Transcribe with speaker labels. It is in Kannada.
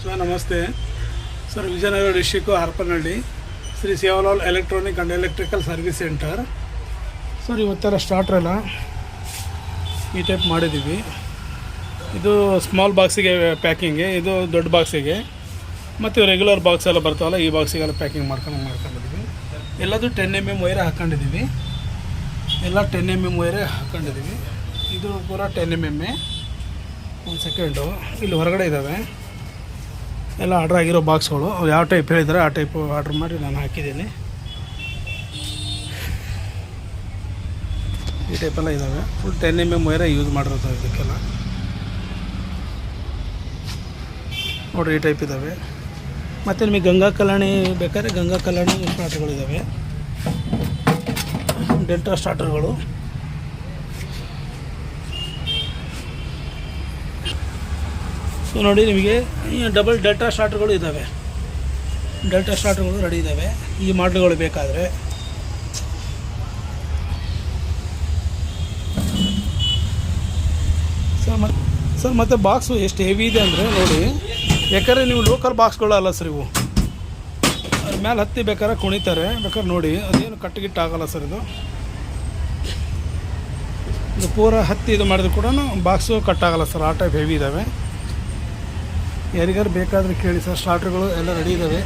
Speaker 1: ಸರ್ ನಮಸ್ತೆ sir, Vijayanagara district Harapanahalli Shri Sevalal electronic and electrical service centre. Sir ಇವತ್ತೆಲ್ಲ ಸ್ಟಾರ್ಟ್ರೆಲ್ಲ ಈ ಟೈಪ್ ಮಾಡಿದ್ದೀವಿ. ಇದು ಸ್ಮಾಲ್ ಬಾಕ್ಸಿಗೆ ಪ್ಯಾಕಿಂಗ್ಗೆ, ಇದು ದೊಡ್ಡ ಬಾಕ್ಸಿಗೆ, ಮತ್ತು ರೆಗ್ಯುಲರ್ ಬಾಕ್ಸ್ ಎಲ್ಲ ಬರ್ತಾವಲ್ಲ ಈ ಬಾಕ್ಸಿಗೆಲ್ಲ ಪ್ಯಾಕಿಂಗ್ ಮಾಡ್ಕೊಂಡಿದ್ದೀವಿ. ಎಲ್ಲದು 10 mm ವೈರೇ ಹಾಕ್ಕೊಂಡಿದ್ದೀವಿ. ಎಲ್ಲ 10 mm ವೈರೇ ಹಾಕ್ಕೊಂಡಿದ್ದೀವಿ. ಇದು ಪೂರ 10 mm. ಒಂದು ಸೆಕೆಂಡು, ಇಲ್ಲಿ ಹೊರಗಡೆ ಇದ್ದಾವೆ ಎಲ್ಲ ಆರ್ಡ್ರ್ ಆಗಿರೋ ಬಾಕ್ಸ್ಗಳು. ಅವ್ರು ಯಾವ ಟೈಪ್ ಹೇಳಿದರೆ ಆ ಟೈಪು ಆರ್ಡ್ರ್ ಮಾಡಿ ನಾನು ಹಾಕಿದ್ದೀನಿ. ಈ ಟೈಪೆಲ್ಲ ಇದ್ದಾವೆ. ಫುಲ್ 10 mm ವೈರೇ ಯೂಸ್ ಮಾಡಿರೋದು ಇದಕ್ಕೆಲ್ಲ. ನೋಡಿರಿ ಈ ಟೈಪ್ ಇದ್ದಾವೆ. ಮತ್ತು ನಿಮಗೆ ಗಂಗಾ ಕಲ್ಯಾಣಿ ಬೇಕಾದ್ರೆ ಗಂಗಾ ಕಲ್ಯಾಣಿ ಸ್ಟಾರ್ಟರ್ಗಳಿದ್ದಾವೆ, ಡೆಲ್ಟಾ ಸ್ಟಾರ್ಟರ್ಗಳು. ಸೊ ನೋಡಿ, ನಿಮಗೆ ಡಬಲ್ ಡೆಲ್ಟಾ ಸ್ಟಾರ್ಟರ್ಗಳು ಇದ್ದಾವೆ. ಡೆಲ್ಟಾ ಸ್ಟಾರ್ಟರ್ಗಳು ರೆಡಿ ಇದ್ದಾವೆ ಈ ಮಾಡಲ್ಗಳು ಬೇಕಾದರೆ. ಸರ್ ಮತ್ತು ಬಾಕ್ಸು ಎಷ್ಟು ಹೆವಿ ಇದೆ ಅಂದರೆ ನೋಡಿ, ಯಾಕಂದರೆ ನೀವು ಲೋಕಲ್ ಬಾಕ್ಸ್ಗಳು ಅಲ್ಲ ಸರ್ ಇವು. ಅದ್ರ ಮೇಲೆ ಹತ್ತಿ ಬೇಕಾದ್ರೆ ಕುಣಿತಾರೆ, ಬೇಕಾದ್ರೆ ನೋಡಿ ಅದೇನು ಕಟ್ಟಿಗಿಟ್ಟು ಆಗೋಲ್ಲ ಸರ್. ಇದು ಪೂರ ಹತ್ತಿ ಇದು ಮಾಡಿದ್ರು ಕೂಡ ಬಾಕ್ಸು ಕಟ್ಟಾಗಲ್ಲ ಸರ್, ಆ ಟೈಪ್ ಹೆವಿ ಇದ್ದಾವೆ. ಯಾರಿಗಾರು ಬೇಕಾದರೆ ಕೇಳಿ ಸರ್, ಸ್ಟಾರ್ಟರ್ಗಳು ಎಲ್ಲ ರೆಡಿ ಇದ್ದಾವೆ.